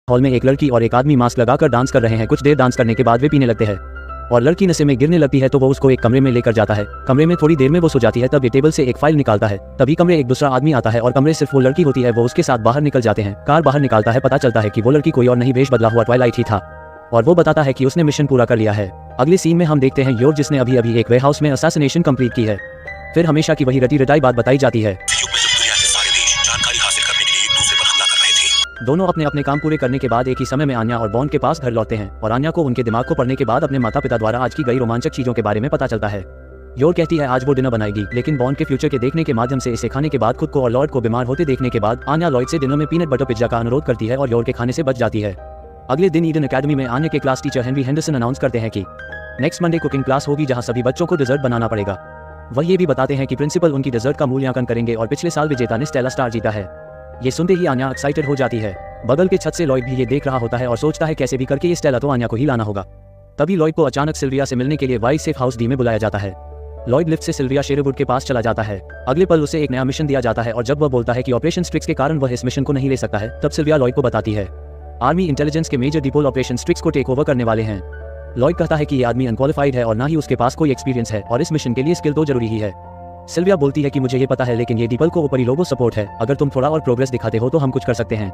Hall में एक लड़की और एक आदमी मास्क लगाकर डांस कर रहे हैं। कुछ देर डांस करने के बाद वे पीने लगते हैं और लड़की नशे में गिरने लगती है तो वो उसको एक कमरे में लेकर जाता है। कमरे में थोड़ी देर में वो सो जाती है। तब ये टेबल से एक फाइल निकालता है। तभी कमरे एक दूसरा आदमी आता है और कमरे सिर्फ वो लड़की होती है। वो उसके साथ बाहर निकल जाते हैं। कार बाहर निकालता है। पता चलता है कि वो लड़की कोई और नहीं, वेश बदला हुआ ट्वाइलाइट ही था और वो बताता है कि उसने मिशन पूरा कर लिया है। अगले सीन में हम देखते हैं योर, जिसने अभी अभी एक वेयरहाउस में असैसिनेशन कंप्लीट की है। फिर हमेशा की वही रटी रटाई बात बताई जाती है। दोनों अपने अपने काम पूरे करने के बाद एक ही समय में आन्या और बॉन्ड के पास घर लौटते हैं और आन्या को उनके दिमाग को पढ़ने के बाद अपने माता पिता द्वारा आज की गई रोमांचक चीजों के बारे में पता चलता है। योर कहती है आज वो डिनर बनाएगी, लेकिन बॉन्ड के फ्यूचर के देखने के माध्यम से इसे खाने के बाद खुद को और लॉर्ड को बीमार होते देखने के बाद आन्या लॉयड से डिनर में पीनट बटर पिज्जा का अनुरोध करती है और योर के खाने से बच जाती है। अगले दिन ईडन अकेडमी में आन्या के class teacher Henry Henderson announce करते हैं कि नेक्स्ट मंडे कुकिंग क्लास होगी जहां सभी बच्चों को डिजर्ट बनाना पड़ेगा। वह ये भी बताते हैं कि प्रिंसिपल उनकी डिजर्ट का मूल्यांकन करेंगे और पिछले साल विजेता ने स्टेला स्टार जीता है। ये सुनते ही आन्या एक्साइटेड हो जाती है। बगल के छत से लॉयड भी ये देख रहा होता है और सोचता है कैसे भी करके ये स्टेला तो आन्या को ही लाना होगा। तभी लॉयड को अचानक सिल्विया से मिलने के लिए वाइस सेफ हाउस डी में बुलाया जाता है। लॉयड लिफ्ट से सिल्विया शेरवुड के पास चला जाता है। अगले पल उसे एक नया मिशन दिया जाता है और जब वह बोलता है कि ऑपरेशन स्ट्रिक्स के कारण वह इस मिशन को नहीं ले सकता है, तब सिल्विया लॉयड को बताती है आर्मी इंटेलिजेंस के मेजर डिपोल ऑपरेशन स्ट्रिक्स को टेक ओवर करने वाले हैं। लॉयड कहता है कि ये आदमी अनक्वालिफाइड है और ना ही उसके पास कोई एक्सपीरियंस है और इस मिशन के लिए स्किल तो जरूरी ही है। सिल्विया बोलती है कि मुझे ये पता है, लेकिन ये डीपल को ऊपरी लोगो सपोर्ट है। अगर तुम थोड़ा और प्रोग्रेस दिखाते हो तो हम कुछ कर सकते हैं।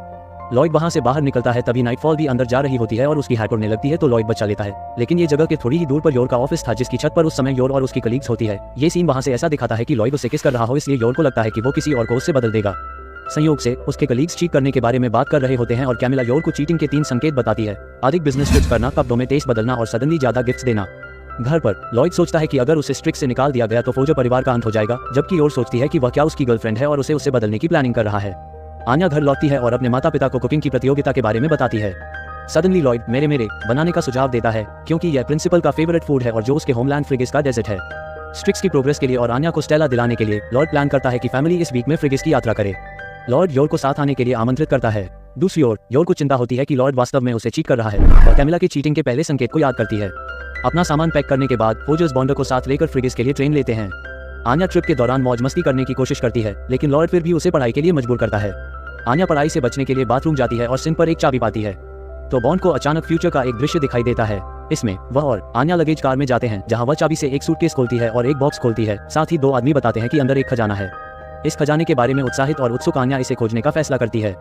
लॉयड वहां से बाहर निकलता है। तभी नाइटफॉल भी अंदर जा रही होती है और उसकी हार्ट उड़ने लगती है तो लॉयड बचा लेता है। लेकिन ये जगह के थोड़ी ही दूर पर योर का ऑफिस था, जिसकी छत पर उस समय योर और उसकी कलीग्स होती है। ये सीन वहां से ऐसा दिखाता है कि लॉयड उसे किस कर रहा हो, इसलिए योर को लगता है कि वो किसी और को उससे बदल देगा। संयोग से उसके कलीग्स चीट करने के बारे में बात कर रहे होते हैं और कैमिला योर को चीटिंग के 3 संकेत बताती है। अधिक बिजनेस स्विच करना, कपड़ों में टेस्ट बदलना और सडनली ज्यादा गिफ्ट्स देना। घर पर लॉयड सोचता है कि अगर उसे स्ट्रिक से निकाल दिया गया तो फोजर परिवार का अंत हो जाएगा, जबकि योर सोचती है कि वह क्या उसकी गर्लफ्रेंड है और उसे उससे बदलने की प्लानिंग कर रहा है। आन्या घर लौटती है और अपने माता पिता को कुकिंग की प्रतियोगिता के बारे में बताती है। सडनली लॉयड मेरे बनाने का सुझाव देता है, क्योंकि यह प्रिंसिपल का फेवरेट फूड है और जो उसके होमलैंड फ्रिगिस का डेजर्ट है। स्ट्रिक्स की प्रोग्रेस के लिए और आन्या को स्टेला दिलाने के लिए लॉयड प्लान करता है कि फैमिली इस वीक में फ्रिगिस की यात्रा करे। लॉयड योर को साथ आने के लिए आमंत्रित करता है। दूसरी ओर योर को चिंता होती है कि लॉयड वास्तव में उसे चीट कर रहा है और कैमिला की चीटिंग के पहले संकेत को याद करती है। अपना सामान पैक करने के बाद फोजर्स बॉन्डर को साथ लेकर फ्रिगिस के लिए ट्रेन लेते हैं। आन्या ट्रिप के दौरान मौज मस्ती करने की कोशिश करती है, लेकिन लॉयड फिर भी उसे पढ़ाई के लिए मजबूर करता है। आन्या पढ़ाई से बचने के लिए बाथरूम जाती है और सिंक पर एक चाबी पाती है तो बॉन्ड को अचानक फ्यूचर का एक दृश्य दिखाई देता है। इसमें वह और आन्या लगेज कार में जाते हैं, जहां वह चाबी से एक सूटकेस खोलती है और एक बॉक्स खोलती है। साथ ही 2 आदमी बताते हैं कि अंदर एक खजाना है। इस खजाने के बारे में उत्साहित और उत्सुक आन्या इसे खोजने का फैसला करती है।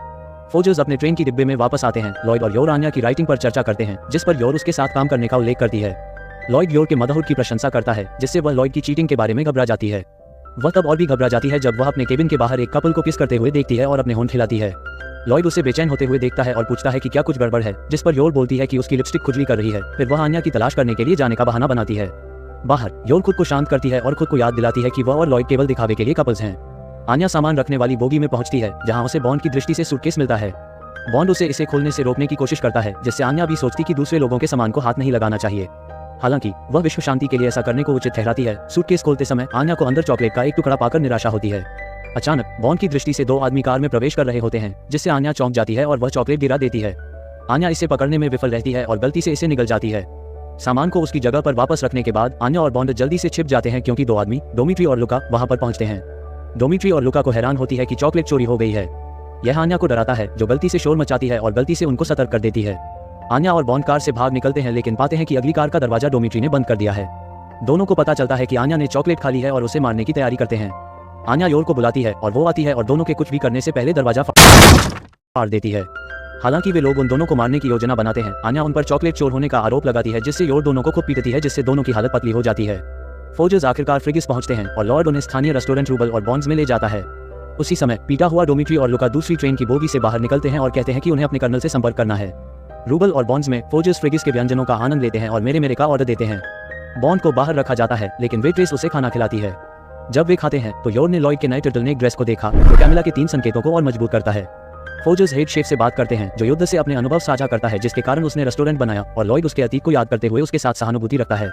फोजर्स अपने ट्रेन की डिब्बे में वापस आते हैं। लॉयड और योर आन्या की राइटिंग पर चर्चा करते हैं, जिस पर योर उसके साथ काम करने का उल्लेख करती है। लॉयड योर के मदरहुड की प्रशंसा करता है, जिससे वह लॉयड की चीटिंग के बारे में घबरा जाती है। वह तब और भी घबरा जाती है जब वह अपने केबिन के बाहर एक कपल को किस करते हुए देखती है और अपने होंठ हिलाती है। लॉयड उसे बेचैन होते हुए देखता है और पूछता है कि क्या कुछ गड़बड़ है, जिस पर योर बोलती है कि उसकी लिपस्टिक खुजली कर रही है। फिर वह आन्या की तलाश करने के लिए जाने का बहाना बनाती है। बाहर योर खुद को शांत करती है और खुद को याद दिलाती है कि वह और लॉयड केवल दिखावे के लिए कपल्स हैं। आन्या सामान रखने वाली बोगी में पहुंचती है, जहां उसे बॉन्ड की दृष्टि से सूटकेस मिलता है। बॉन्ड उसे इसे खोलने से रोकने की कोशिश करता है, जिससे आन्या भी सोचती कि दूसरे लोगों के सामान को हाथ नहीं लगाना चाहिए। हालांकि वह विश्व शांति के लिए ऐसा करने को उचित ठहराती है। सूटकेस खोलते समय आन्या को अंदर चॉकलेट का एक टुकड़ा पाकर निराशा होती है। अचानक बॉन्ड की दृष्टि से 2 आदमी कार में प्रवेश कर रहे होते हैं, जिससे आन्या चौंक जाती है और वह चॉकलेट गिरा देती है। आन्या इसे पकड़ने में विफल रहती है और गलती से इसे निगल जाती है। सामान को उसकी जगह पर वापस रखने के बाद आन्या और बॉन्ड जल्दी से छिप जाते हैं, क्योंकि 2 आदमी डोमिट्री और लुका वहां पर पहुंचते हैं। डोमिट्री और लुका को हैरान होती है कि चॉकलेट चोरी हो गई है। यह आन्या को डराता है, जो गलती से शोर मचाती है और गलती से उनको सतर्क कर देती है। आन्या और बॉन्ड कार से भाग निकलते हैं, लेकिन पाते हैं कि अगली कार का दरवाजा डोमिट्री ने बंद कर दिया है। दोनों को पता चलता है कि आन्या ने चॉकलेट खा ली है और उसे मारने की तैयारी करते हैं। आन्या योर को बुलाती है और वो आती है और दोनों के कुछ भी करने से पहले दरवाजा फाड़ देती है। हालांकि वे लोग उन दोनों को मारने की योजना बनाते हैं। आन्या उन पर चॉकलेट चोर होने का आरोप लगाती है, जिससे योर दोनों को खूब पीटती है, जिससे दोनों की हालत पतली हो जाती है। फोजर्स आखिरकार फ्रिगिस पहुंचते हैं और लॉर्ड उन्हें स्थानीय रेस्टोरेंट रूबल और बॉन्ड्स में ले जाता है। उसी समय पीटा हुआ डोमिट्री और लुका दूसरी ट्रेन की बोगी से बाहर निकलते हैं और कहते हैं कि उन्हें अपने कर्नल से संपर्क करना है। रूबल और बॉन्ड्स में फोजर्स फ्रिगिस के व्यंजनों का आनंद लेते हैं और मेरे का ऑर्डर देते हैं। बॉन्ड को बाहर रखा जाता है, लेकिन वेट्रेस उसे खाना खिलाती है। जब वे खाते हैं तो योर ने लॉयड के नए टर्टलनेक ड्रेस को देखा, जो कैमिला के 3 संकेतों को और मजबूत करता है। फोजर्स हेड शेफ से बात करते हैं, जो युद्ध से अपने अनुभव साझा करता है, जिसके कारण उसने रेस्टोरेंट बनाया, और लॉयड उसके अतीत को याद करते हुए उसके साथ सहानुभूति रखता है।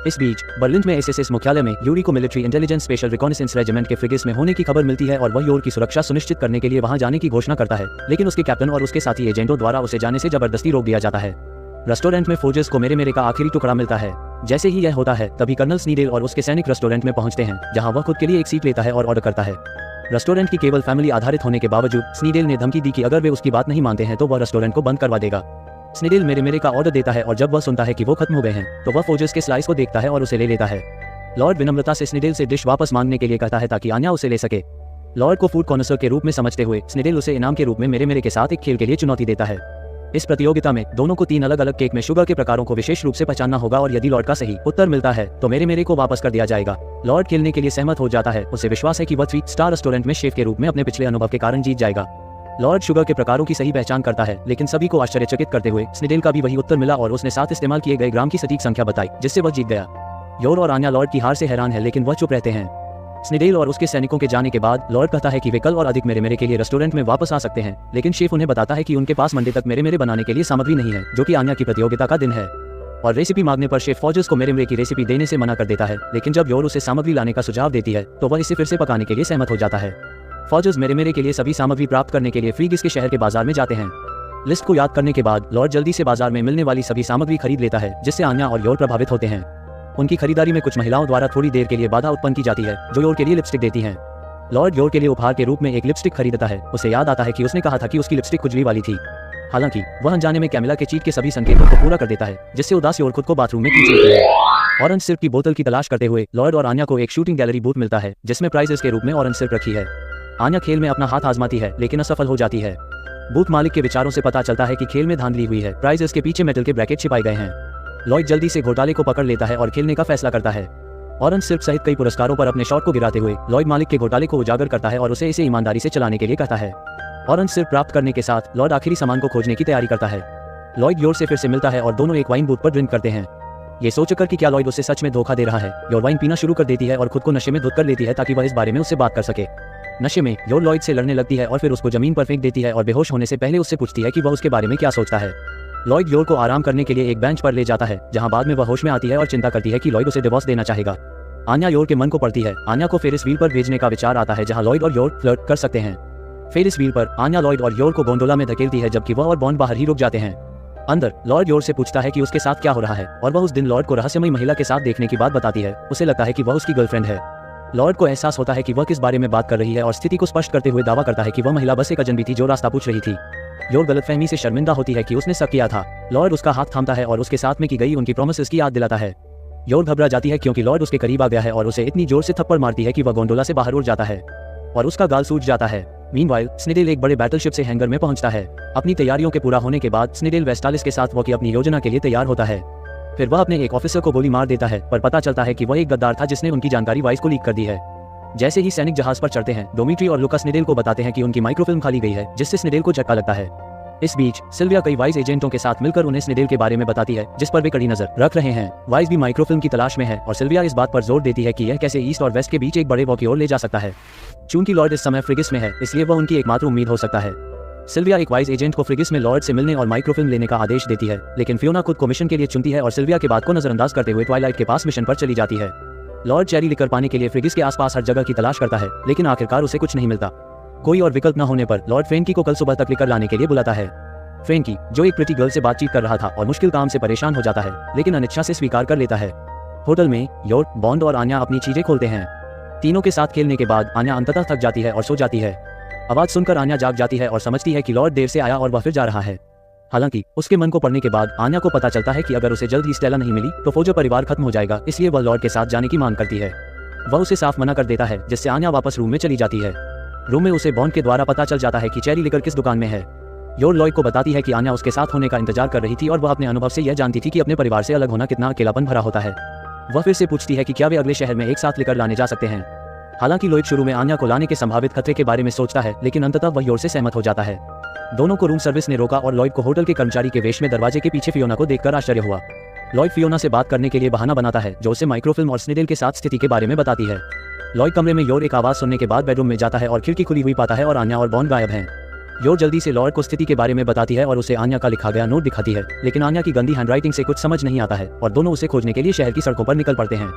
इस बीच बर्लिन में एसएसएस मुख्यालय में यूरी को military intelligence special reconnaissance regiment के फ्रिगेट्स में होने की खबर मिलती है और वह योर की सुरक्षा सुनिश्चित करने के लिए वहां जाने की घोषणा करता है, लेकिन उसके कैप्टन और उसके साथी एजेंटों द्वारा उसे जाने से जबरदस्ती रोक दिया जाता है। रेस्टोरेंट में फोजर्स को मेरे का आखिरी टुकड़ा मिलता है। जैसे ही यह होता है तभी कर्नल स्नीडेल और उसके सैनिक रेस्टोरेंट में पहुंचते हैं, जहां वह खुद के लिए एक सीट लेता है और ऑर्डर करता है। रेस्टोरेंट की केवल फैमिली आधारित होने के बावजूद स्नीडेल ने धमकी दी कि अगर वे उसकी बात नहीं मानते हैं तो वह रेस्टोरेंट को बंद करवा देगा। स्नीडेल मेरे का ऑर्डर देता है और जब वह सुनता है कि वो खत्म हो गए हैं तो वह फोजर्स के स्लाइस को देखता है और उसे ले लेता है। लॉर्ड विनम्रता से स्नीडेल से डिश वापस मांगने के लिए कहता है ताकि आन्या उसे ले सके। लॉर्ड को फूड कॉन्सर के रूप में समझते हुए स्नीडेल उसे इनाम के रूप में मेरे के साथ एक खेल के लिए चुनौती देता है। इस प्रतियोगिता में दोनों को 3 अलग अलग केक में शुगर के प्रकारों को विशेष रूप से पहचानना होगा और यदि लॉर्ड का सही उत्तर मिलता है तो मेरे को वापस कर दिया जाएगा। लॉर्ड खेलने के लिए सहमत हो जाता है। उसे विश्वास है कि वह 3 स्टार रेस्टोरेंट में शेफ के रूप में अपने पिछले अनुभव के कारण जीत जाएगा। लॉर्ड शुगर के प्रकारों की सही पहचान करता है, लेकिन सभी को आश्चर्यचकित करते हुए स्नीडेल का भी वही उत्तर मिला और उसने 7 इस्तेमाल किए गए ग्राम की सटीक संख्या बताई, जिससे वह जीत गया। योर और आन्या लॉर्ड की हार से हैरान है, लेकिन वह चुप रहते हैं। स्नीडेल और उसके सैनिकों के जाने के बाद लॉर्ड कहता है कि वे कल और अधिक मेरे के लिए रेस्टोरेंट में वापस आ सकते हैं, लेकिन शेफ उन्हें बताता है कि उनके पास मंडे तक मेरे बनाने के लिए सामग्री नहीं है, जो कि आन्या की प्रतियोगिता का दिन है। और रेसिपी मांगने पर शेफ फॉजर्स को मेरे की रेसिपी देने से मना कर देता है, लेकिन जब योर उसे सामग्री लाने का सुझाव देती है तो वह इसे फिर से पकाने के लिए सहमत हो जाता है। फॉजर्स मेरे के लिए सभी सामग्री प्राप्त करने के लिए फ्रीगिस के शहर के बाजार में जाते हैं। लिस्ट को याद करने के बाद लॉर्ड जल्दी से बाजार में मिलने वाली सभी सामग्री खरीद लेता है, जिससे आन्या और योर प्रभावित होते हैं। उनकी खरीदारी में कुछ महिलाओं द्वारा थोड़ी देर के लिए बाधा उत्पन्न की जाती है, जो योर के लिए लिपस्टिक देती हैं। लॉर्ड योर के लिए उपहार के रूप में एक लिपस्टिक खरीदता है। उसे याद आता है कि उसने कहा था कि उसकी लिपस्टिक खुजली वाली थी। हालांकि वह अनजाने में कैमिला के चीट के सभी संकेतों को पूरा कर देता है, जिससे उदास योर खुद को बाथरूम में खींच लेती है। ऑरेंज सिर्फ की बोतल की तलाश करते हुए लॉर्ड और आन्या को एक शूटिंग गैलरी बूथ मिलता है, जिसमें प्राइजेस के रूप में ऑरेंज सिर्फ रखी है। आन्या खेल में अपना हाथ आजमाती है, लेकिन असफल हो जाती है। बूथ मालिक के विचारों से पता चलता है कि खेल में धांधली हुई है। प्राइजेस के पीछे मेटल के ब्रैकेट छिपाए गए हैं। लॉर्ड जल्दी से घोटाले को पकड़ लेता है और खेलने का फैसला करता है। ऑरेंज सिर्फ सहित कई पुरस्कारों पर अपने शॉट को गिराते हुए लॉर्ड मालिक के घोटाले को उजागर करता है और उसे इसे ईमानदारी से चलाने के लिए कहता है। ऑरेंज सिर्फ प्राप्त करने के साथ लॉर्ड आखिरी सामान को खोजने की तैयारी करता है। लॉर्ड योर से फिर से मिलता है और दोनों एक वाइन बूथ पर ड्रिंक करते हैं। ये सोचकर कि क्या लॉर्ड उसे सच में धोखा दे रहा है, योर वाइन पीना शुरू कर देती है और खुद को नशे में धुत कर लेती है ताकि वह इस बारे में उससे बात कर सके। नशे में योर लॉर्ड से लड़ने लगती है और फिर उसको जमीन पर फेंक देती है और बेहोश होने से पहले उससे पूछती है कि वह उसके बारे में क्या सोचता है। लॉर्ड योर को आराम करने के लिए एक बेंच पर ले जाता है, जहां बाद में वह होश में आती है और चिंता करती है कि लॉर्ड उसे डिवोर्स देना चाहेगा। आन्या योर के मन को पढ़ती है। आन्या को फेरिस व्हील पर भेजने का विचार आता है, जहां लॉर्ड और योर फ्लर्ट कर सकते हैं। फेरिस व्हील पर आन्या लॉर्ड और योर को गोंडोला में धकेलती है, जबकि वह और बॉन्ड बाहर ही रुक जाते हैं। अंदर लॉर्ड योर से पूछता है कि उसके साथ क्या हो रहा है और वह उस दिन लॉर्ड को रहस्यमयी महिला के साथ देखने की बात बताती है। उसे लगता है कि वह उसकी गर्लफ्रेंड है। लॉर्ड को एहसास होता है कि वह किस बारे में बात कर रही है और स्थिति को स्पष्ट करते हुए दावा करता है कि वह महिला बस एक अजनबी थी जो रास्ता पूछ रही थी। योर गलतफहमी से शर्मिंदा होती है कि उसने शक किया था। लॉर्ड उसका हाथ थामता है और उसके साथ में की गई उनकी प्रॉमिसेस की याद दिलाता है। योर घबरा जाती है क्योंकि लॉर्ड उसके करीब आ गया है और उसे इतनी जोर से थप्पड़ मारती है कि वह गोंडोला से बाहर उड़ जाता है और उसका गाल सूज जाता है। मीनवाइल स्नीडेल एक बड़े बैटलशिप से हैंगर में पहुंचता है। अपनी तैयारियों के पूरा होने के बाद स्नीडेल वेस्टालिस के साथ वो की अपनी योजना के लिए तैयार होता है। फिर वह अपने एक ऑफिसर को गोली मार देता है, पर पता चलता है कि वह एक गद्दार था जिसने उनकी जानकारी वाइस को लीक कर दी है। जैसे ही सैनिक जहाज पर चढ़ते हैं, डोमिट्री और लुका स्नीडेल को बताते हैं कि उनकी माइक्रोफिल्म खाली गई है, जिससे स्नीडेल को झटका लगता है। इस बीच सिल्विया कई वाइस एजेंटों के साथ मिलकर उन्हें स्नीडेल के बारे में बताती है, जिस पर वे कड़ी नजर रख रहे हैं। वाइस भी माइक्रोफिल्म की तलाश में है और सिल्विया इस बात पर जोर देती है कि यह कैसे ईस्ट और वेस्ट के बीच एक बड़े वॉर की ओर ले जा सकता है। चूंकि लॉर्ड इस समय फ्रिगिस में है, इसलिए वह उनकी एकमात्र उम्मीद हो सकता है। सिल्विया एक वाइस एजेंट को फ्रिगिस में लॉर्ड से मिलने और माइक्रोफिल्म लेने का आदेश देती है, लेकिन फियोना खुद को मिशन के लिए चुनती है और सिल्विया के बात को नजरअंदाज करते हुए ट्वाइलाइट के पास मिशन पर चली जाती है। लॉर्ड चेरी लिकर पाने के लिए फ्रिगिस के आसपास हर जगह की तलाश करता है, लेकिन आखिरकार उसे कुछ नहीं मिलता। कोई और विकल्प न होने पर लॉर्ड फ्रेंकी को कल सुबह तक लिकर लाने के लिए बुलाता है। फ्रेंकी, जो एक प्रिटी गर्ल से बातचीत कर रहा था और मुश्किल काम से परेशान हो जाता है, लेकिन अनिच्छा से स्वीकार कर लेता है। होटल में योर, बॉन्ड और आन्या अपनी चीजें खोलते हैं। तीनों के साथ खेलने के बाद आन्या अंततः थक जाती है और सो जाती है। आवाज सुनकर आन्या जाग जाती है और समझती है कि लॉर्ड देर से आया और वह फिर जा रहा है। हालांकि उसके मन को पढ़ने के बाद आन्या को पता चलता है कि अगर उसे जल्द ही स्टेला नहीं मिली तो फौजो परिवार खत्म हो जाएगा, इसलिए वह लॉर्ड के साथ जाने की मांग करती है। वह उसे साफ मना कर देता है, जिससे आन्या वापस रूम में चली जाती है। रूम में उसे बॉन्ड के द्वारा पता चल जाता है कि चेरी लिकर किस दुकान में है। योर लॉर्ड को बताती है कि आन्या उसके साथ होने का इंतजार कर रही थी और वह अपने अनुभव से यह जानती थी कि अपने परिवार से अलग होना कितना अकेलापन भरा होता है। वह फिर से पूछती है कि क्या वे अगले शहर में एक साथ लेकर लाने जा सकते हैं। हालांकि लॉर्ड शुरू में आन्या को लाने के संभावित खतरे के बारे में सोचता है, लेकिन अंततः वह योर से सहमत हो जाता है। दोनों को रूम सर्विस ने रोका और लॉर्ड को होटल के कर्मचारी के वेश में दरवाजे के पीछे फियोना को देखकर आश्चर्य हुआ। लॉर्ड फियोना से बात करने के लिए बहाना बनाता है, जो उसे माइक्रोफिल्म और स्नीडेल के साथ स्थिति के बारे में बताती है। लॉर्ड कमरे में योर एक आवाज सुनने के बाद बेडरूम में जाता है और खिड़की खुली हुई पाता है और आन्या और बॉन्ड गायब हैं। योर जल्दी से लॉर्ड को स्थिति के बारे में बताती है और उसे आन्या का लिखा गया नोट दिखाती है, लेकिन आन्या की गंदी हैंडराइटिंग से कुछ समझ नहीं आता है और दोनों उसे खोजने के लिए शहर की सड़कों पर निकल पड़ते हैं।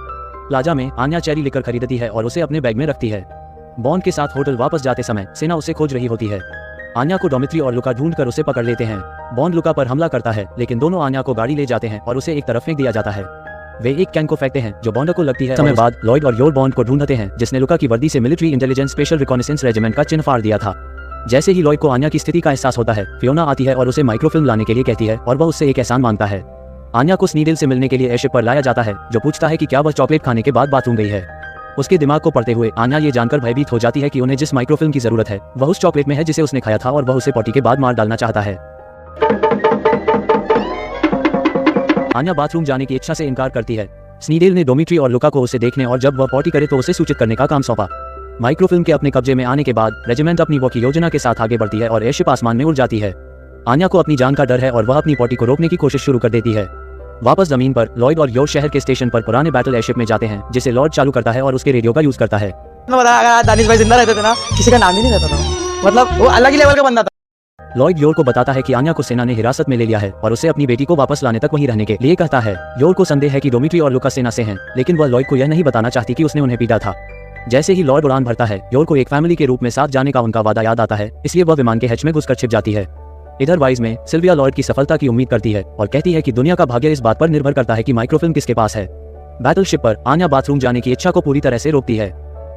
प्लाजा में आन्या चेरी लिकर खरीदती है और उसे अपने बैग में रखती है। बॉन्ड के साथ होटल वापस जाते समय सेना उसे खोज रही होती है। आन्या को डॉमिट्री और लुका ढूंढकर उसे पकड़ लेते हैं। बॉन्ड लुका पर हमला करता है, लेकिन दोनों आन्या को गाड़ी ले जाते हैं और उसे एक तरफ फेंक दिया जाता है। वे एक कैन को फेंकते हैं जो बॉन्ड को लगती है। समय बाद लॉयड और योर बॉन्ड को ढूंढते हैं जिसने लुका की वर्दी से military intelligence special reconnaissance regiment का चिन्ह फाड़ दिया था। जैसे ही लॉयड को आन्या की स्थिति का एहसास होता है, फियोना आती है और उसे माइक्रोफिल्म लाने के लिए कहती है और वह उससे एक एहसान मांगता है। आन्या को स्नीडेल से मिलने के लिए एयरशिप पर लाया जाता है जो पूछता है कि क्या वह चॉकलेट खाने के बाद बाथरूम गई है। उसके दिमाग को पढ़ते हुए आन्या ये जानकर भयभीत हो जाती है कि उन्हें जिस माइक्रोफिल्म की जरूरत है वह उस चॉकलेट में है जिसे उसने खाया था और वह उसे पॉटी के बाद मार डालना चाहता है। आन्या बाथरूम जाने की इच्छा से इनकार करती है। स्नीडेल ने डोमिट्री और लुका को उसे देखने और जब वह पॉटी करे तो उसे सूचित करने का काम सौंपा। माइक्रोफिल्म के अपने कब्जे में आने के बाद रेजिमेंट अपनी वॉकी योजना के साथ आगे बढ़ती है और एयरशिप आसमान में उड़ जाती है। आन्या को अपनी जान का डर है और वह अपनी पॉटी को रोकने की कोशिश शुरू कर देती है। वापस जमीन पर लॉयड और योर शहर के स्टेशन पर पुराने बैटल एयरशिप में जाते हैं जिसे लॉर्ड चालू करता है और उसके रेडियो का यूज करता है। अगर दानिश भाई जिंदा रहते थे ना, किसी का नाम ही नहीं रहता था, मतलब वो अलग ही लेवल का बंदा था। लॉयड योर को बताता है कि आन्या को सेना ने हिरासत में ले लिया है और उसे अपनी बेटी को वापस लाने तक वहीं रहने के लिए कहता है। योर को संदेह है कि डोमिट्री और लुका सेना से हैं, लेकिन वह लॉयड को यह नहीं बताना चाहती कि उसने उन्हें पीटा था। जैसे ही लॉर्ड उड़ान भरता है, योर को एक फैमिली के रूप में साथ जाने का उनका वादा याद आता है, इसलिए वह विमान के हैच में घुसकर छिप जाती है। इधर वाइज में सिल्विया लॉयड की सफलता की उम्मीद करती है और कहती है कि दुनिया का भाग्य इस बात पर निर्भर करता है कि माइक्रोफिल्म किसके पास है। बैटलशिप पर आन्या बाथरूम जाने की इच्छा को पूरी तरह से रोकती है।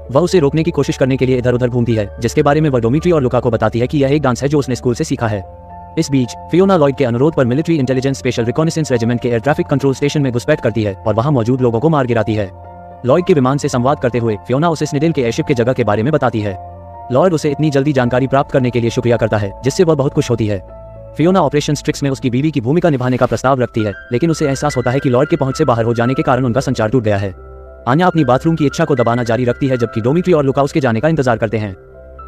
वह उसे रोकने की कोशिश करने के लिए इधर उधर घूमती है, जिसके बारे में वह डोमिट्री और लुका को बताती है कि यह एक डांस है जो उसने स्कूल से सीखा है। इस बीच फियोना लॉयड के अनुरोध पर military intelligence special reconnaissance regiment के एयर ट्रैफिक कंट्रोल स्टेशन में घुसपैठ करती है और वहां मौजूद लोगों को मार गिराती है। लॉयड के विमान से संवाद करते हुए फियोना उसे स्नीडेल के एयरशिप के जगह के बारे में बताती है। लॉयड उसे इतनी जल्दी जानकारी प्राप्त करने के लिए शुक्रिया करता है, जिससे वह बहुत खुश होती है। फियोना ऑपरेशन स्ट्रिक्स में उसकी बीवी की भूमिका निभाने का प्रस्ताव रखती है, लेकिन उसे एहसास होता है कि लॉयड के पहुंच से बाहर हो जाने के कारण उनका संचार टूट गया है। आन्या अपनी बाथरूम की इच्छा को दबाना जारी रखती है जबकि डोमिट्री और लुका उसके जाने का इंतजार करते हैं।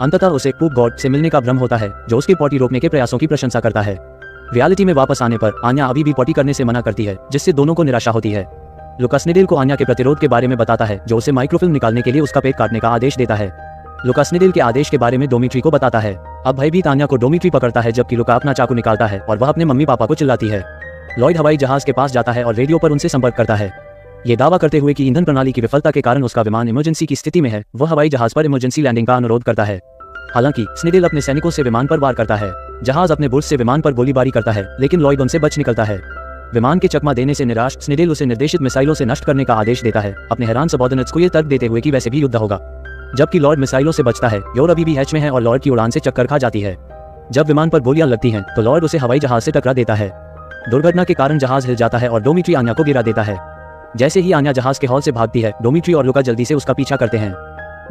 अंततः उसे पूप गॉड से मिलने का भ्रम होता है जो उसके पॉटी रोकने के प्रयासों की प्रशंसा करता है। रियलिटी में वापस आने पर आन्या अभी भी पॉटी करने से मना करती है, जिससे दोनों को निराशा होती है। लुका स्नीडेल को आन्या के प्रतिरोध के बारे में बताता है जो उसे माइक्रोफिल्म निकालने के लिए उसका पेट काटने का आदेश देता है। लुका स्नीडेल के आदेश के बारे में डोमिट्री को बताता है। अब भयभीत आन्या को डोमिट्री पकड़ता है जबकि लुका अपना चाकू निकालता है और वह अपने मम्मी पापा को चिल्लाती है। लॉयड हवाई जहाज के पास जाता है और रेडियो पर उनसे संपर्क करता है, ये दावा करते हुए कि ईंधन प्रणाली की विफलता के कारण उसका विमान इमरजेंसी की स्थिति में है। वह हवाई जहाज पर इमरजेंसी लैंडिंग का अनुरोध करता है। हालांकि स्नीडेल अपने सैनिकों से विमान पर वार करता है। जहाज अपने बुर्ज से विमान पर गोलीबारी करता है, लेकिन लॉयड उनसे बच निकलता है। विमान के चकमा देने से निराश स्नीडेल उसे निर्देशित मिसाइलों से नष्ट करने का आदेश देता है, अपने हैरान सबॉर्डिनेट्स को यह तर्क देते हुए कि वैसे भी युद्ध होगा। जबकि लॉर्ड मिसाइलों से बचता है, योर अभी भी हैच में है और लॉर्ड की उड़ान से चक्कर खा जाती है। जब विमान पर गोलियां लगती हैं तो लॉर्ड उसे हवाई जहाज से टकरा देता है। दुर्घटना के कारण जहाज हिल जाता है और डोमिट्री आन्या को गिरा देता है। जैसे ही आन्या जहाज के हॉल से भागती है, डोमिट्री और लुका जल्दी से उसका पीछा करते हैं।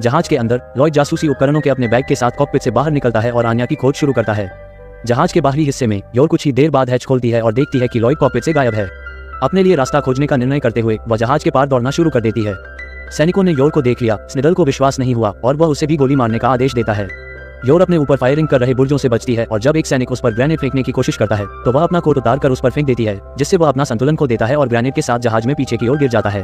जहाज के अंदर लॉयड जासूसी उपकरणों के अपने बैग के साथ कॉकपिट से बाहर निकलता है और आन्या की खोज शुरू करता है। जहाज के बाहरी हिस्से में योर कुछ ही देर बाद हैच खोलती है और देखती है कि लॉयड कॉकपिट से गायब है। अपने लिए रास्ता खोजने का निर्णय करते हुए वह जहाज के पार दौड़ना शुरू कर देती है। सैनिकों ने योर को देख लिया, स्नीडेल को विश्वास नहीं हुआ और वह उसे भी गोली मारने का आदेश देता है। योर अपने ऊपर फायरिंग कर रहे बुर्जों से बचती है और जब एक सैनिक उस पर ग्रेनेड फेंकने की कोशिश करता है तो वह अपना कोट उतार कर उस पर फेंक देती है, जिससे वह अपना संतुलन खो देता है और ग्रेनेड के साथ जहाज में पीछे की ओर गिर जाता है।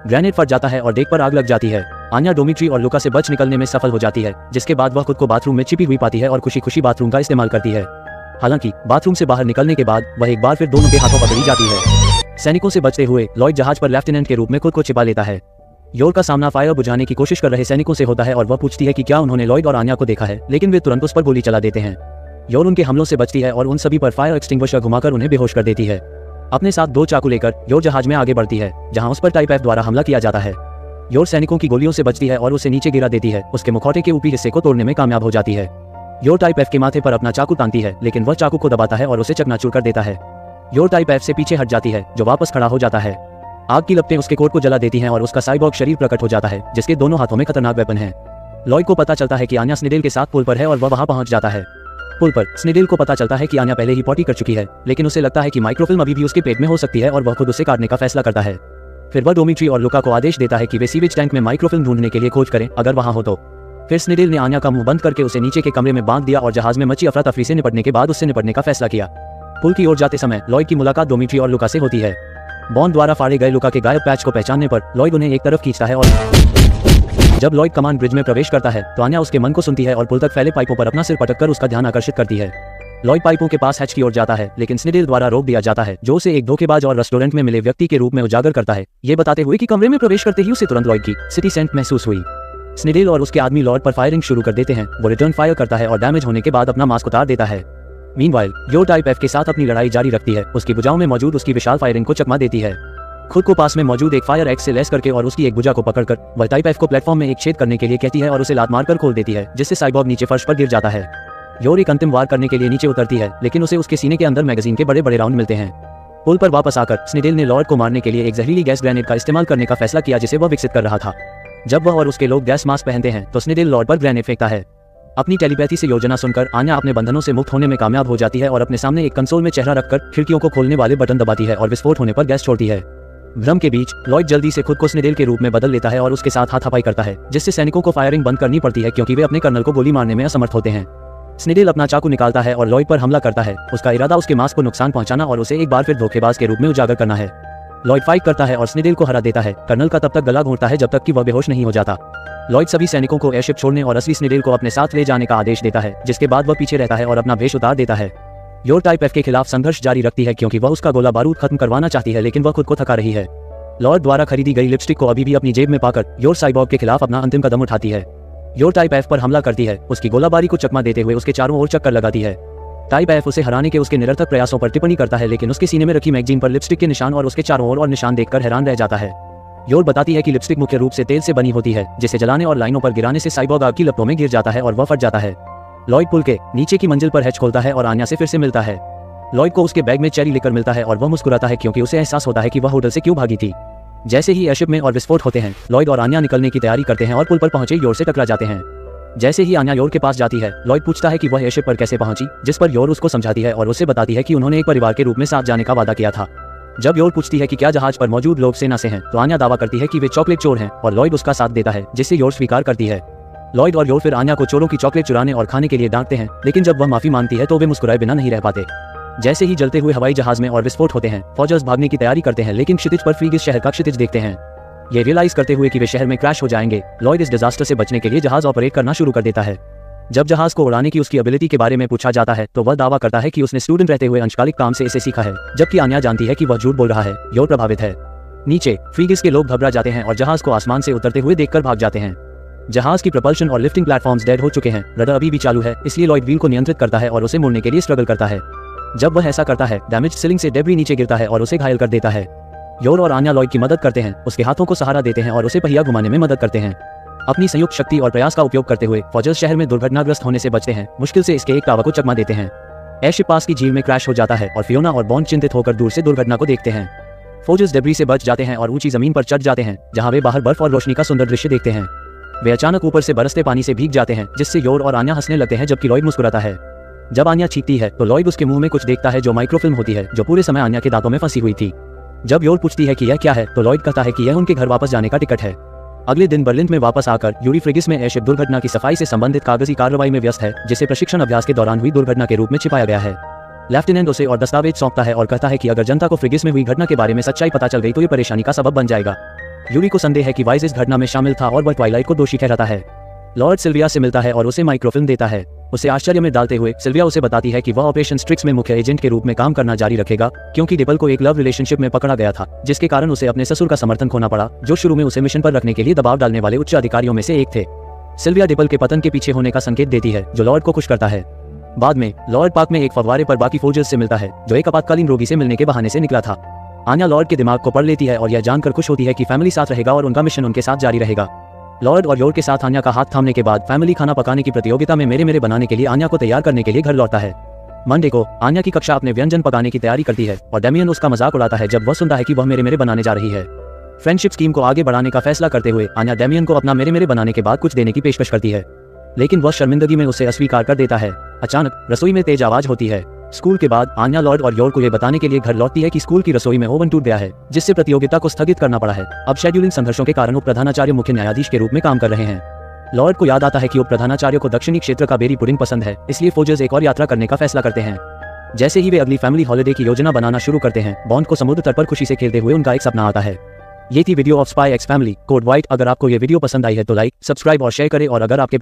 ग्रेनेड फट जाता है और डेक पर आग लग जाती है। आन्या डोमिट्री और लुका से बच निकलने में सफल हो जाती है, जिसके बाद वह खुद को बाथरूम में छिपी हुई पाती है और खुशी खुशी बाथरूम का इस्तेमाल करती है। हालांकि बाथरूम से बाहर निकलने के बाद वह एक बार फिर दोनों के हाथों पकड़ी जाती है। सैनिकों से बचते हुए लॉयड जहाज पर लेफ्टिनेंट के रूप में खुद को छिपा लेता है। योर का सामना फायर बुझाने की कोशिश कर रहे सैनिकों से होता है और वह पूछती है कि क्या उन्होंने लॉयड और आन्या को देखा है, लेकिन वे तुरंत उस पर गोली चला देते हैं। योर उनके हमलों से बचती है और उन सभी पर फायर एक्सटिंग्विशर घुमाकर उन्हें बेहोश कर देती है। अपने साथ 2 चाकू लेकर योर जहाज में आगे बढ़ती है, जहां उस पर टाइप एफ द्वारा हमला किया जाता है। योर सैनिकों की गोलियों से बचती है और उसे नीचे गिरा देती है। उसके मुखौटे के ऊपरी हिस्से को तोड़ने में कामयाब हो जाती है। योर टाइप एफ के माथे पर अपना चाकू तानती है, लेकिन वह चाकू को दबाता है और उसे चकनाचूर कर देता है। योर टाइप एफ से पीछे हट जाती है, जो वापस खड़ा हो जाता है। आग की लपटें उसके कोट को जला देती हैं और उसका साइबॉर्ग शरीर प्रकट हो जाता है, जिसके दोनों हाथों में खतरनाक वेपन है। लॉयड को पता चलता है कि आन्या स्नीडेल के साथ पुल पर है और वह वहां पहुंच जाता है। पुल पर स्नीडेल को पता चलता है कि आन्या पहले ही पॉटी कर चुकी है, लेकिन उसे लगता है कि माइक्रोफिल्म अभी भी उसके पेट में हो सकती है और वह खुद उसे काटने का फैसला करता है। फिर वह डोमिट्री और लुका को आदेश देता है कि वे सीवेज टैंक में माइक्रोफिल्म ढूंढने के लिए खोज करें, अगर वहां हो तो। फिर स्नीडेल ने आन्या का मुंह बंद करके उसे नीचे के कमरे में बांध दिया और जहाज में मची अफरा तफरी से निपटने के बाद उससे निपटने का फैसला किया। पुल की ओर जाते समय लॉयड की मुलाकात डोमिट्री और लुका से होती है। बॉन्ड द्वारा फाड़े गए लुका के गायब पैच को पहचानने पर लॉयड उन्हें एक तरफ खींचता है और जब लॉयड कमांड ब्रिज में प्रवेश करता है तो आन्या उसके मन को सुनती है और पुल तक फैले पाइपों पर अपना सिर पटककर उसका ध्यान आकर्षित करती है। लॉयड पाइपों के पास हैच की ओर जाता है, लेकिन स्नीडेल द्वारा रोक दिया जाता है, जो उसे एक धोखेबाज और रेस्टोरेंट में मिले व्यक्ति के रूप में उजागर करता है, ये बताते हुए कि कमरे में प्रवेश करते ही उसे तुरंत लॉयड की सिटी सेंट महसूस हुई। स्नीडेल और उसके आदमी लॉयड पर फायरिंग शुरू कर देते हैं। वो रिटर्न फायर करता है और डैमेज होने के बाद अपना मास्क उतार देता है। मीनवाइल योर टाइप एफ के साथ अपनी लड़ाई जारी रखती है, उसकी भुजाओं में मौजूद उसकी विशाल फायरिंग को चकमा देती है। खुद को पास में मौजूद एक फायर एक्स से लेस करके और उसकी एक भुजा को पकड़कर वह टाइप एफ को प्लेटफॉर्म में एक छेद करने के लिए कहती है और उसे लात मारकर खोल देती है, जिससे साइबॉर्ग नीचे फर्श पर गिर जाता है। योर एक अंतिम वार करने के लिए नीचे उतरती है, लेकिन उसे उसके सीने के अंदर मैगजीन के बड़े बड़े राउंड मिलते हैं। पुल पर वापस आकर स्नीडेल ने लॉर्ड को मारने के लिए एक जहरीली गैस ग्रेनेड का इस्तेमाल करने का फैसला किया, जिसे वह विकसित कर रहा था। जब वह और उसके लोग गैस मास्क पहनते हैं तो स्नीडेल लॉर्ड पर ग्रेनेड फेंकता है। अपनी टेलीपैथी से योजना सुनकर आन्या अपने बंधनों से मुक्त होने में कामयाब हो जाती है और अपने सामने एक कंसोल में चेहरा रखकर खिड़कियों को खोलने वाले बटन दबाती है और विस्फोट होने पर गैस छोड़ती है। भ्रम के बीच लॉयड जल्दी से खुद को स्नीडेल के रूप में बदल लेता है और उसके साथ हाथापाई करता है, जिससे सैनिकों को फायरिंग बंद करनी पड़ती है क्योंकि वे अपने कर्नल को गोली मारने में असमर्थ होते हैं। स्नीडेल अपना चाकू निकालता है और लॉयड पर हमला करता है। उसका इरादा उसके मास्क को नुकसान पहुंचाना और उसे एक बार फिर धोखेबाज के रूप में उजागर करना है। लॉयड फाइट करता है और स्नीडेल को हरा देता है। कर्नल का तब तक गला घोंटता है जब तक कि वह बेहोश नहीं हो जाता। लॉयड सभी सैनिकों को एयरशिप छोड़ने और असली स्नीडेल को अपने साथ ले जाने का आदेश देता है, जिसके बाद वह पीछे रहता है और अपना भेष उतार देता है। योर टाइप एफ के खिलाफ संघर्ष जारी रखती है क्योंकि वह उसका गोला बारूद खत्म करवाना चाहती है, लेकिन वह खुद को थका रही है। लॉर्ड द्वारा खरीदी गई लिपस्टिक को अभी भी अपनी जेब में पाकर योर साइबॉर्ग के खिलाफ अपना अंतिम कदम उठाती है। योर टाइप एफ पर हमला करती है, उसकी गोलाबारी को चकमा देते हुए उसके चारों ओर चक्कर लगाती है। टाइप एफ उसे हराने के उसके निरर्थक प्रयासों पर टिप्पणी करता है, लेकिन उसके सीने में रखी मैगजीन पर लिपस्टिक के निशान और उसके चारों ओर और निशान देखकर हैरान रह जाता है। योर बताती है कि लिपस्टिक मुख्य रूप से तेल से बनी होती है, जिसे जलाने और लाइनों पर गिराने से साइबॉर्ग आग की लपटों में गिर जाता है और वह फट जाता है। लॉयड पुल के नीचे की मंजिल पर हैच खोलता है और आन्या से फिर से मिलता है। लॉयड को उसके बैग में चेरी लिकर मिलता है और वह मुस्कुराता है क्योंकि उसे एहसास होता है कि वह होटल से क्यों भागी थी। जैसे ही एयरशिप में और विस्फोट होते हैं, लॉयड और आन्या निकलने की तैयारी करते हैं और पुल पर पहुंचे योर से टकरा जाते हैं। जैसे ही आन्या योर के पास जाती है, लॉयड पूछता है कि वह एयरशिप पर कैसे पहुंची, जिस पर योर उसको समझाती है और उसे बताती है कि उन्होंने एक परिवार के रूप में साथ जाने का वादा किया था। जब योर पूछती है कि क्या जहाज पर मौजूद लोग सेना से हैं, तो आन्या दावा करती है कि वे चॉकलेट चोर हैं और लॉयड उसका साथ देता है, जिससे योर स्वीकार करती है। लॉयड और योर फिर आन्या को चोरों की चॉकलेट चुराने और खाने के लिए डांटते हैं, लेकिन जब वह माफी मांगती है तो वे मुस्कुराए बिना नहीं रह पाते। जैसे ही जलते हुए हवाई जहाज में और विस्फोट होते हैं, फौजर्स भागने की तैयारी करते हैं, लेकिन क्षितिज पर फ्रीगिस शहर का क्षितिज देखते हैं। ये रियलाइज करते हुए कि वे शहर में क्रैश हो जाएंगे, लॉयड इस डिजास्टर से बचने के लिए जहाज ऑपरेट करना शुरू कर देता है। जब जहाज को उड़ाने की उसकी एबिलिटी के बारे में पूछा जाता है तो वह दावा करता है कि उसने स्टूडेंट रहते हुए अंशकालिक काम से इसे सीखा है, जबकि आन्या जानती है कि वह झूठ बोल रहा है। योर प्रभावित है। नीचे फ्रीगिस के लोग घबरा जाते हैं और जहाज को आसमान से उतरते हुए देखकर भाग जाते हैं। जहाज की प्रपल्शन और लिफ्टिंग प्लेटफॉर्म्स डेड हो चुके हैं। रडर अभी भी चालू है, इसलिए लॉयड व्हील को नियंत्रित करता है और उसे मुड़ने के लिए स्ट्रगल करता है। जब वह ऐसा करता है, डैमेज सीलिंग से डेब्री नीचे गिरता है और उसे घायल कर देता है। योर और आन्या लॉयड की मदद करते हैं, उसके हाथों को सहारा देते हैं और उसे पहिया घुमाने में मदद करते हैं। अपनी संयुक्त शक्ति और प्रयास का उपयोग करते हुए फौजर्स शहर में दुर्घटनाग्रस्त होने से बचते हैं, मुश्किल से इसके एक टावर को चकमा देते हैं। एयरशिप पास की झील में क्रैश हो जाता है और फियोना और बॉन्ड चिंतित होकर दूर से दुर्घटना को देखते हैं। फौजर्स डेब्री से बच जाते हैं और ऊंची जमीन पर चढ़ जाते हैं, जहां वे बाहर बर्फ और रोशनी का सुंदर दृश्य देखते हैं। वे अचानक ऊपर से बरसते पानी से भीग जाते हैं, जिससे योर और आन्या हंसने लगते हैं, जबकि लॉयड मुस्कुराता है। जब आन्या चीखती है तो लॉयड उसके मुंह में कुछ देखता है जो माइक्रोफिल्म होती है, जो पूरे समय आन्या के दांतों में फंसी हुई थी। जब योर पूछती है कि यह क्या है, तो लॉयड कहता है कि यह उनके घर वापस जाने का टिकट है। अगले दिन बर्लिन में वापस आकर यूरी फ्रिगिस में एयरशिप दुर्घटना की सफाई से संबंधित कागजी कार्रवाई में व्यस्त है, जिसे प्रशिक्षण अभ्यास के दौरान हुई दुर्घटना के रूप में छिपाया गया है। लेफ्टिनेंट उसे और दस्तावेज सौंपता है और कहता है कि अगर जनता को फ्रिगिस में हुई घटना के बारे में सच्चाई पता चल गई तो ये परेशानी का सबब बन जाएगा। यूरी को संदेह है कि वाइज इस घटना में शामिल था और वह ट्वाइलाइट को दोषी ठहराता है। लॉर्ड सिल्विया से मिलता है और उसे माइक्रोफिल्म देता है। उसे आश्चर्य में डालते हुए सिल्विया उसे बताती है कि वह ऑपरेशन स्ट्रिक्स में मुख्य एजेंट के रूप में काम करना जारी रखेगा, क्योंकि डिपल को एक लव रिलेशनशिप में पकड़ा गया था, जिसके कारण उसे अपने ससुर का समर्थन खोना पड़ा, जो शुरू में उसे मिशन पर रखने के लिए दबाव डालने वाले उच्च अधिकारियों में से एक थे। सिल्विया डिपल के पतन के पीछे होने का संकेत देती है, जो लॉर्ड को खुश करता है। बाद में लॉर्ड पार्क में एक फव्वारे पर बाकी फौजर्स से मिलता है, जो एक आपातकालीन रोगी से मिलने के बहाने से निकला था। आन्या लॉर्ड के दिमाग को पढ़ लेती है और यह जानकर खुश होती है कि फैमिली साथ रहेगा और उनका मिशन उनके साथ जारी रहेगा। लॉर्ड और योर के साथ आन्या का हाथ थामने के बाद फैमिली खाना पकाने की प्रतियोगिता में मेरे मेरे बनाने के लिए आन्या को तैयार करने के लिए घर लौटता है। मंडे को आन्या की कक्षा अपने व्यंजन पकाने की तैयारी करती है और डेमियन उसका मजाक उड़ाता है जब वह सुनता है कि वह मेरे मेरे बनाने जा रही है। फ्रेंडशिप स्कीम को आगे बढ़ाने का फैसला करते हुए आन्या डेमियन को अपना मेरे मेरे बनाने के बाद कुछ देने की पेशकश करती है, लेकिन वह शर्मिंदगी में उसे अस्वीकार कर देता है। अचानक रसोई में तेज आवाज होती है। स्कूल के बाद आन्या लॉर्ड और योर को यह बताने के लिए घर लौटती है कि स्कूल की रसोई में ओवन टूट गया है, जिससे प्रतियोगिता को स्थगित करना पड़ा है। अब शेड्यूलिंग संघर्षों के कारण उप प्रधानाचार्य मुख्य न्यायाधीश के रूप में काम कर रहे हैं। लॉर्ड को याद आता है कि उप प्रधानाचार्य को दक्षिणी क्षेत्र का बेरी पुडिंग पसंद है, इसलिए फौजर्स एक और यात्रा करने का फैसला करते हैं। जैसे ही वे अगली फैमिली हॉलिडे की योजना बनाना शुरू करते हैं, बॉन्ड को समुद्र तट पर खुशी से खेलते हुए उनका एक सपना आता है। ये थी video of spy x family code white. अगर आपको ये वीडियो पसंद आई है तो लाइक, सब्सक्राइब और शेयर करें, और अगर आपके